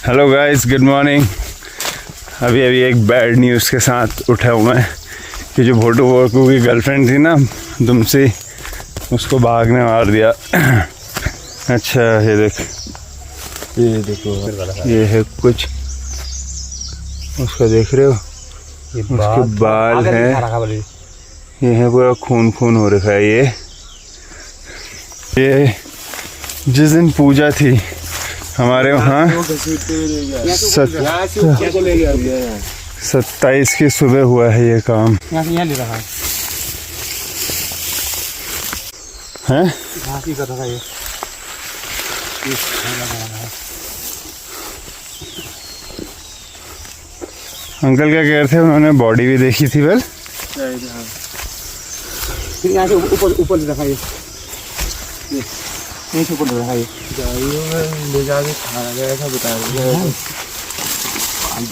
Hello guys, good morning. अभी एक bad news के साथ उठा हूँ मैं कि जो भोटू वोटू की गर्लफ्रेंड थी ना दुमसी, उसको भाग ने मार दिया। अच्छा ये देखो ये है कुछ, उसका देख रहे हो, उसके बाल हैं, ये है पूरा खून खून हो रखा है। ये जिस दिन पूजा थी हमारे वहाँ 27 की सुबह हुआ है ये काम। यहाँ ले रहा है कर रहा है। अंकल क्या कह रहे थे, उन्होंने बॉडी भी देखी थी वेल। यहाँ से ऊपर ले रखा है, यहीं से ऊपर ले रखा है। गाड़ियों में ले जाके खाना गया ऐसा बता रहे हैं।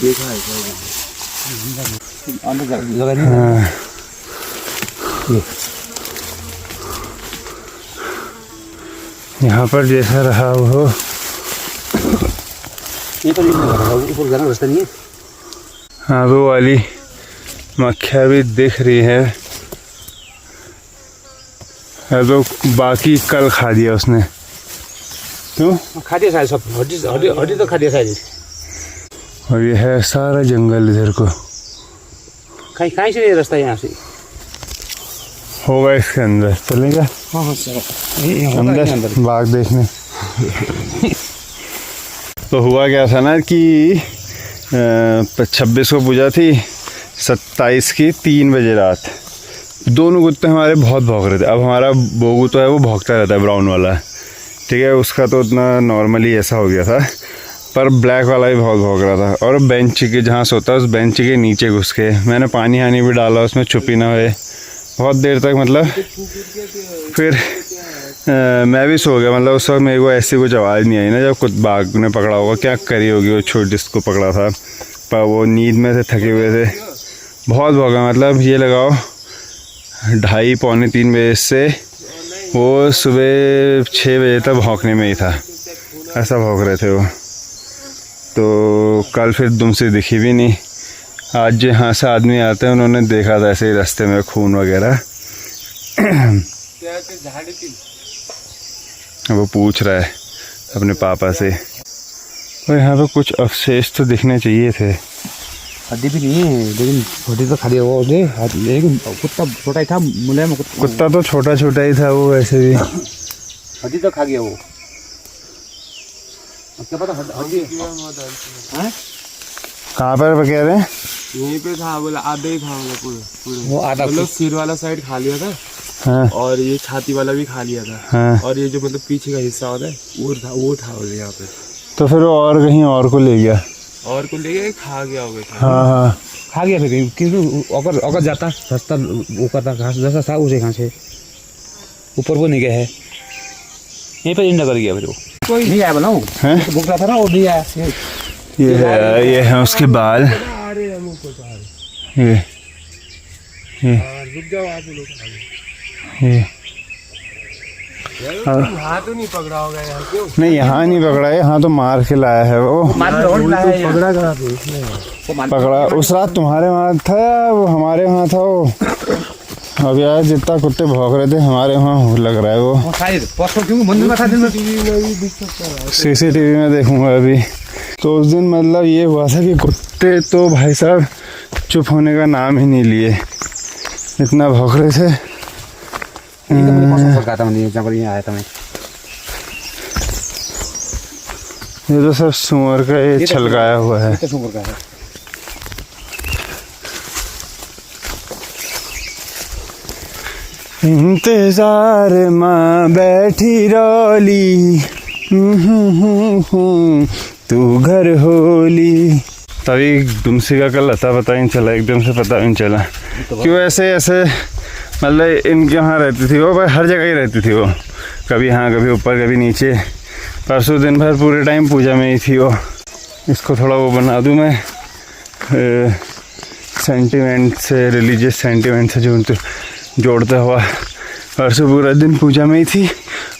देखा है यहाँ पर जैसा रहा वो ये तो ऊपर जाना रास्ता नहीं है। हाँ, वो वाली मक्खियाँ भी दिख रही है। तो बाकी कल खा दिया उसने। क्यों खा दिया शायद, सब हड्डी तो खा दिया शायद। और ये है सारा जंगल इधर को। कहीं से रास्ता यहाँ से होगा इसके अंदर, चलेगा हाँ सर अंदर बाघ देखने। तो हुआ क्या था ना कि 26 को पूजा थी, 27 की 3 बजे रात दोनों कुत्ते हमारे बहुत भौंक रहे थे। अब हमारा बोगू तो है वो भौंकता रहता है, ब्राउन वाला, ठीक है, उसका तो उतना नॉर्मली ऐसा हो गया था, पर ब्लैक वाला भी बहुत भौंक रहा था। और बेंच के जहाँ सोता है उस बेंच के नीचे घुस के मैंने पानी हानी भी डाला उसमें, छुपी ना हुए बहुत देर तक, मतलब फिर मैं भी सो गया। मतलब उस वक्त मेरे को ऐसी कुछ आवाज़ नहीं आई ना जब कुछ बाघ ने पकड़ा होगा, क्या करी होगी वो छोटी जिसको पकड़ा था, पर वो नींद में थे, थके हुए थे, बहुत भौंका। मतलब ये लगाओ 2:30 पौने 3 बजे से वो सुबह 6 बजे तक भौंकने में ही था, ऐसा भौंक रहे थे वो। तो कल फिर दुमसी दिखी भी नहीं। आज जहाँ से आदमी आते हैं उन्होंने देखा था ऐसे ही रास्ते में खून वगैरह। वो पूछ रहा है अपने पापा से। और यहाँ पे कुछ अवशेष तो दिखने चाहिए थे। हड्डी भी नहीं है लेकिन हड्डी तो खा दिया वो, लेकिन कुत्ता छोटा ही था, मुलायम कुत्ता तो छोटा छोटा ही था वो, वैसे भी हड्डी तो खा गया वो। क्या पता हड्डी कहाँ पर कह रहे हैं? यहीं पे था, बोला आधा ही था, पूरे वो आधा मतलब सिर वाला साइड खा लिया था। हाँ। और ये छाती वाला भी खा लिया था। हाँ। और ये जो मतलब पीछे का हिस्सा होता है वो था यहाँ पे। तो फिर वो और कहीं और को ले गया, और को ले गया, खा गया होगा। हाँ हाँ खा गया फिर, क्योंकि अगर जाता सस्ता वो करता घास जैसा था उसे घास से ऊपर वो नहीं गया है, यहीं पर इंडा कर गया फिर वो। कोई नहीं आया बनाओ भूख रहा था ना, वो नहीं आया। ये है उसके बाल, ये हाथ तो नहीं पकड़ा होगा यहाँ, क्यों? नहीं यहाँ नहीं पकड़ा है, यहाँ तो मार के लाया है वो। पकड़ा कहाँ पे? पकड़ा उस रात तुम्हारे वहाँ था या वो हमारे वहाँ था वो? अब यार जितना कुत्ते भौंक रहे थे हमारे वहाँ लग रहा है वो। CCTV में देखूंगा अभी। तो उस दिन मतलब ये हुआ था कि कुत्ते तो भाई साहब चुप होने का नाम ही नहीं लिए, इतना भौंक रहे थे। ये तो सब सुअर का ये छलकाया हुआ है। इंतजार माँ बैठी रोली, तू घर होली। तभी दुमसी का कल अता पता नहीं चला, एकदम से पता नहीं चला क्यों। ऐसे मतलब इनके यहाँ रहती थी वो, भाई हर जगह ही रहती थी वो, कभी यहाँ कभी ऊपर कभी नीचे। परसों दिन भर पूरे टाइम पूजा में ही थी वो। इसको थोड़ा वो बना दूँ मैं, सेंटिमेंट से, रिलीजियस सेंटिमेंट से जोड़ता हुआ। परसों पूरा दिन पूजा में ही थी,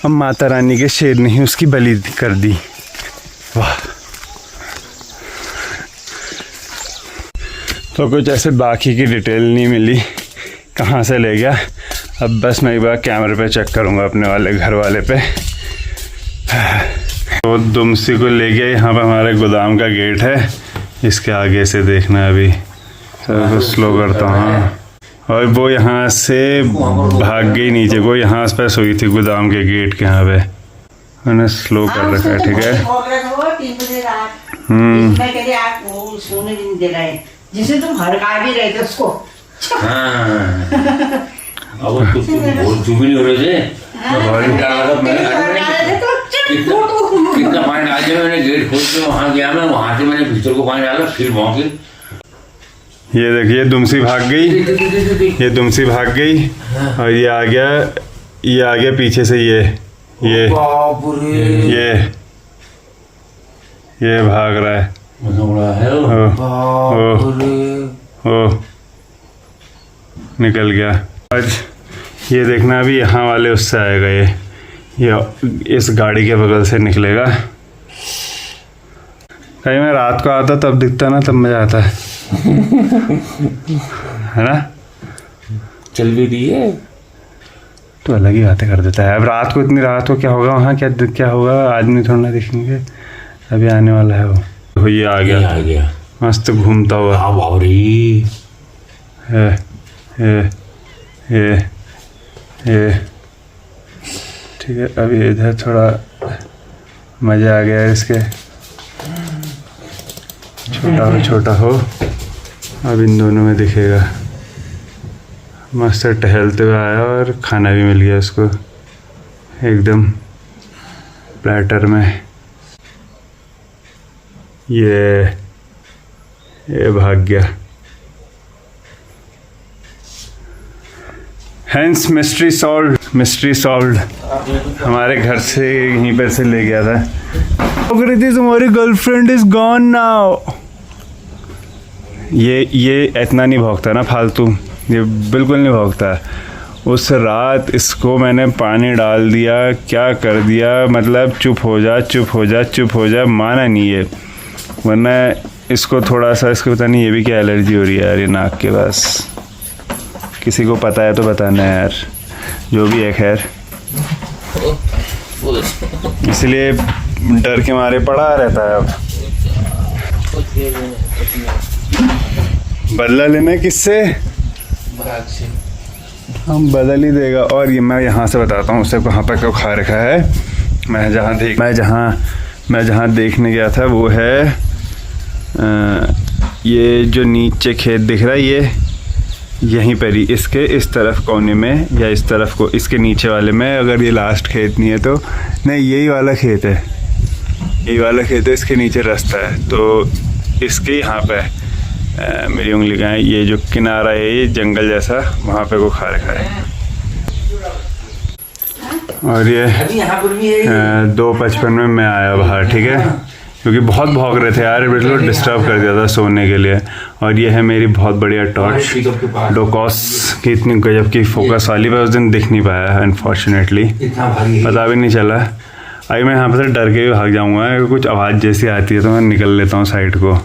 अब माता रानी के शेर ने ही उसकी बलि कर दी। वाह। तो कुछ ऐसे बाकी की डिटेल नहीं मिली कहाँ से ले गया। अब बस मैं एक बार कैमरे पे चेक करूँगा अपने वाले घर वाले पे। तो दुमसी को ले गया, यहाँ पे हमारे गोदाम का गेट है, इसके आगे से देखना। अभी सर स्लो करता हूँ। और वो यहाँ से भाग गई नीचे, वो यहाँ पे सोई थी गोदाम के गेट के यहाँ पे। मैंने स्लो कर रखा है, ठीक है। सोने नहीं दे रहा है, जिसे तुम हड़का भी रहे थे उसको। अब कुछ बहुत चुप नहीं हो रहे थे। कितना पानी डाल दिया मैंने, गेट खोल के वहाँ गया मैं, वहाँ से मैंने भीतर को पानी डाला, फिर वहाँ के ये देखिए दुमसी भाग गई, ये दुमसी भाग गई। और ये आ गया पीछे से, ये भाग रहा है। ओ निकल गया। आज ये देखना, अभी यहाँ वाले उससे आएगा, ये इस गाड़ी के बगल से निकलेगा। कहीं मैं रात को आता तब दिखता ना, तब मजा आता है ना। चल भी रही है तो अलग ही बातें कर देता है। अब रात को, इतनी रात को क्या होगा वहाँ, क्या होगा, आदमी थोड़ा ना दिखेंगे। अभी आने वाला है वो ये आ गया मस्त घूमता हुआ। ठीक है, अभी इधर थोड़ा मज़ा आ गया इसके, छोटा हो। अब इन दोनों में दिखेगा। मस्त टहलते हुए आया और खाना भी मिल गया उसको एकदम प्लेटर में। ये भाग गया। Hence mystery solved. हमारे घर से यहीं पर से ले गया था। तुम्हारी गर्लफ्रेंड इज गॉन नाउ। ये इतना नहीं भौंकता ना फालतू, ये बिल्कुल नहीं भौंकता। उस रात इसको मैंने पानी डाल दिया, क्या कर दिया, मतलब चुप हो जा, माना नहीं है। वरना इसको थोड़ा सा, इसको पता नहीं ये भी क्या एलर्जी हो रही है यार, ये नाक के पास। किसी को पता है तो बताना है यार, जो भी है खैर। इसलिए डर के मारे पड़ा रहता है। अब बदला लेना है किससे? हम बदल ही देगा। और ये मैं यहाँ से बताता हूँ उसे कहाँ पर क्यों खा रखा है। मैं जहाँ देखने गया था वो है ये जो नीचे खेत दिख रहा है, ये यहीं पर ही, इसके इस तरफ कोने में या इस तरफ को, इसके नीचे वाले में। अगर ये लास्ट खेत नहीं है तो नहीं, यही वाला खेत है, इसके नीचे रास्ता है। तो इसके यहाँ पे मेरी उंगली का है, ये जो किनारा है, ये जंगल जैसा, वहाँ पे वो खा रखा है। और ये 2:55 में मैं आया बाहर, ठीक है, क्योंकि बहुत भौंक रहे थे यार, बिल्कुल डिस्टर्ब कर दिया था सोने के लिए। और ये है मेरी बहुत बढ़िया टॉर्च डोकॉस की, इतनी गजब की फोकस वाली, पर उस दिन दिख नहीं पाया अनफॉर्चुनेटली, पता भी नहीं चला। अभी मैं यहाँ पर से डर के भी भाग जाऊँगा, कुछ आवाज़ जैसी आती है तो मैं निकल लेता हूँ साइड को।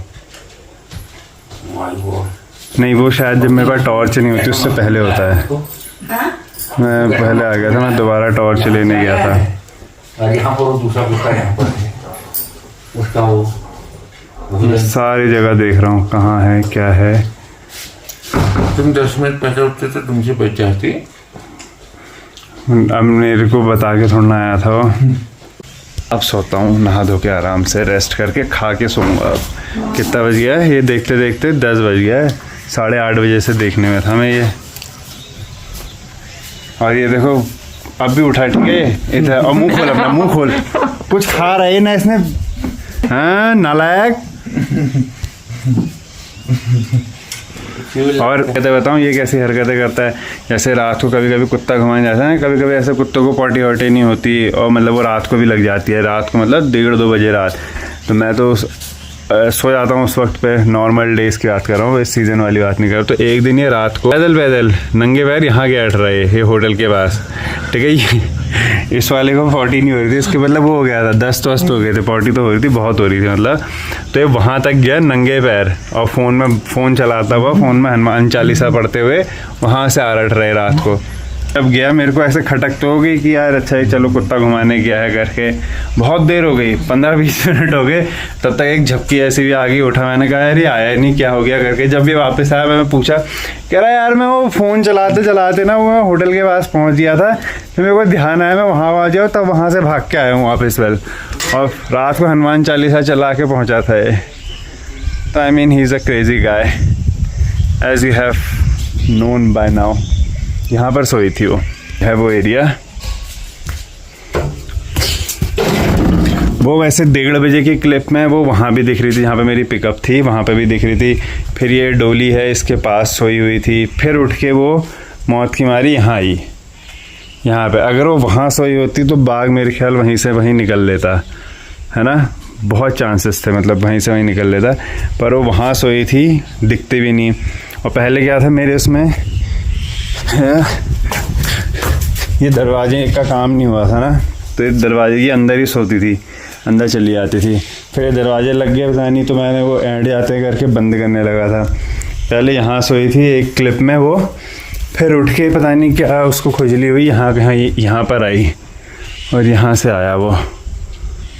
नहीं, वो शायद जब मेरे पास टॉर्च नहीं होती उससे पहले होता है। मैं पहले आ गया था, मैं दोबारा टॉर्च लेने गया था। यहाँ पर दूसरा कुत्ता यहाँ पर है, उसका वो सारी जगह देख रहा हूँ कहाँ है क्या है। तुम 10 मिनट पहले उठते तो तुमसे बच जाती। अब मेरे को बता के थोड़ा आया था वो। अब सोता हूँ, नहा धो के आराम से रेस्ट करके खा के सोऊंगा। अब कितना बज गया है ये देखते देखते? 10 बज गया है। 8:30 बजे से देखने में था मैं ये। और ये देखो अब भी उठा, ठीक है, इधर। और मुंह खोल, अपना मुंह खोल, कुछ खा रहे ना इसने। हाँ नालायक। और कहते बताऊँ ये कैसी हरकतें करता है। जैसे रात को कभी कभी कुत्ता घुमाने जाता है, कभी कभी ऐसे कुत्तों को पॉटी वॉटी नहीं होती, और मतलब वो रात को भी लग जाती है। रात को मतलब 1:30-2 बजे रात, तो मैं तो सो जाता हूँ उस वक्त पे। नॉर्मल डेज़ की बात कर रहा हूँ, इस सीज़न वाली बात नहीं कर रहा। तो एक दिन ये रात को पैदल नंगे पैर यहाँ गया रहा है ये होटल के पास, ठीक है। इस वाले को 40 नहीं हो रही थी, इसके मतलब वो हो गया था 10 तो हो गए थे, 40 तो हो रही थी, बहुत हो रही थी मतलब। तो ये वहाँ तक गया नंगे पैर और फ़ोन चलाता हुआ, फ़ोन में हनुमान चालीसा पढ़ते हुए वहाँ से आ रहे रात को। तब गया, मेरे को ऐसे खटक तो हो गई कि यार अच्छा ही चलो कुत्ता घुमाने गया है करके। बहुत देर हो गई, 15-20 मिनट हो गए, तब तक एक झपकी ऐसी भी आ गई। उठा, मैंने कहा यार ये आया नहीं, क्या हो गया करके। जब ये वापस आया मैं पूछा, कह रहा यार मैं वो फ़ोन चलाते चलाते ना वो होटल के पास पहुंच गया था, तो मेरे को ध्यान आया मैं वहाँ आ जाऊँ, तब वहाँ से भाग के आया हूँ वापस वेल। और रात को हनुमान चालीसा चला के पहुँचा था ये। तो I mean he is a crazy guy as you have known by now. यहाँ पर सोई थी वो, है वो एरिया। वो वैसे 1:30 बजे की क्लिप में वो वहाँ भी दिख रही थी, जहाँ पे मेरी पिकअप थी वहाँ पे भी दिख रही थी। फिर ये डोली है इसके पास सोई हुई थी, फिर उठ के वो मौत की मारी यहाँ आई, यहाँ पे। अगर वो वहाँ सोई होती तो बाघ मेरे ख्याल वहीं से वहीं निकल लेता, है ना, बहुत चांसेस थे, मतलब वहीं से वहीं निकल लेता। पर वो वहाँ सोई थी, दिखती भी नहीं। और पहले क्या था मेरे उसमें, ये दरवाजे का काम नहीं हुआ था ना, तो ये दरवाजे के अंदर ही सोती थी, अंदर चली जाती थी। फिर ये दरवाजे लग गए पता नहीं, तो मैंने वो एंड जाते करके बंद करने लगा था। पहले यहाँ सोई थी एक क्लिप में वो, फिर उठ के पता नहीं क्या उसको खुजली हुई, यहाँ पर आई और यहाँ से आया वो,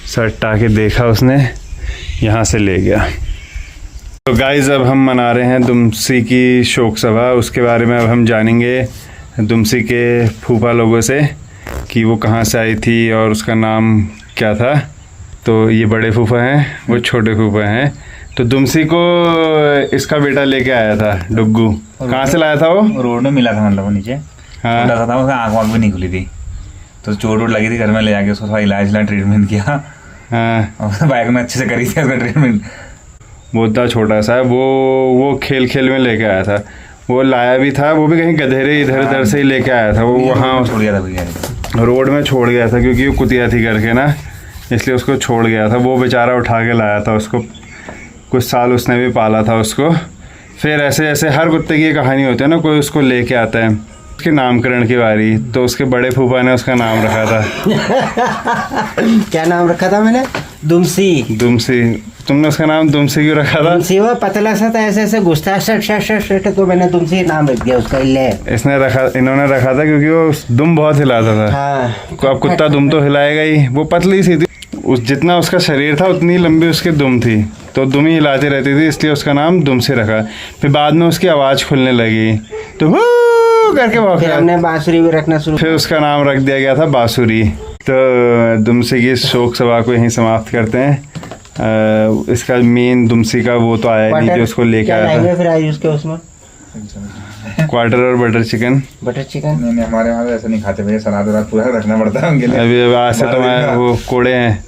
सट्टा के देखा उसने, यहाँ से ले गया। तो गाइज़ अब हम मना रहे हैं दुमसी की शोक सभा, उसके बारे में अब हम जानेंगे दुमसी के फूफा लोगों से कि वो कहाँ से आई थी और उसका नाम क्या था। तो ये बड़े फूफा हैं, वो छोटे फूफा हैं। तो दुमसी को इसका बेटा लेके आया था डुग्गू। कहाँ से लाया था वो? रोड में मिला था, मतलब वो नीचे हाँ, छोटा सा था, उसका आँख वाँख भी नहीं खुली थी, तो चोट वोट लगी थी, घर में ले जाके उसको थोड़ा इलाज ट्रीटमेंट किया हाँ, और बाइक में अच्छे से करी थी उसका ट्रीटमेंट। वो इतना छोटा सा है, वो खेल खेल में लेके आया था। वो लाया भी था, वो भी कहीं गधेरे इधर उधर से ही लेके आया था। वो वहाँ छोड़ गया था भैया, रोड में छोड़ गया था, क्योंकि वो कुतिया थी करके ना, इसलिए उसको छोड़ गया था। वो बेचारा उठा के लाया था उसको, कुछ साल उसने भी पाला था उसको। फिर ऐसे ऐसे हर कुत्ते की ये कहानी होती है ना, कोई उसको लेके आता है। उसके नामकरण की बारी, तो उसके बड़े फूफा ने उसका नाम रखा था। क्या नाम रखा था मैंने? दुमसी। दुमसी। तुमने उसका नाम दुमसी क्यों रखा था? दुमसी वो पतला सा था, ऐसे ऐसे घुसता शट, तो मैंने दुमसी नाम रख दिया उसका। इन्होंने रखा था क्योंकि वो दुम बहुत हिलाता था। हाँ। अब कुत्ता दुम तो हिलाएगा ही। वो पतली सी थी, जितना उसका शरीर था उतनी लंबी उसकी दुम थी, तो दुम ही हिलाती रहती थी, इसलिए उसका नाम दुमसी रखा। फिर बाद में उसकी आवाज़ खुलने लगी तो वो करके फिर हमने बांसुरी भी रखना शुरू, फिर उसका नाम रख दिया गया था बांसुरी। तो दुमसी की शोक सभा को यहीं समाप्त करते हैं। इसका मेन दुमसी का वो तो आया नहीं जो उसको लेके आया था। फिर आई उसके उसमें क्वार्टर और बटर चिकन। नहीं हमारे वहाँ ऐसा नहीं खाते भैया, सलाद वलाद पूरा रखना पड़ता है उनके लिए। अभी आज से तो मैं वो कोड़े हैं,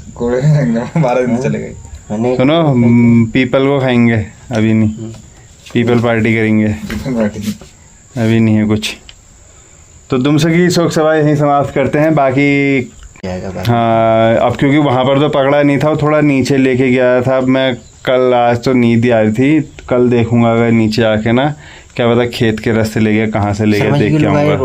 12 दिन चले गए। सुनो, पीपल को खाएंगे, अभी नहीं, पीपल पार्टी करेंगे, अभी नहीं है कुछ। तो दुमसी की शोक सभा यहीं समाप्त करते हैं। बाकी हाँ, अब क्योंकि वहाँ पर तो पकड़ा नहीं था, वो थोड़ा नीचे लेके गया था। अब मैं कल, आज तो नींद आ रही थी, कल देखूंगा अगर नीचे आके ना, क्या पता खेत के रास्ते ले गया, कहाँ से ले गया, देख के आऊँगा।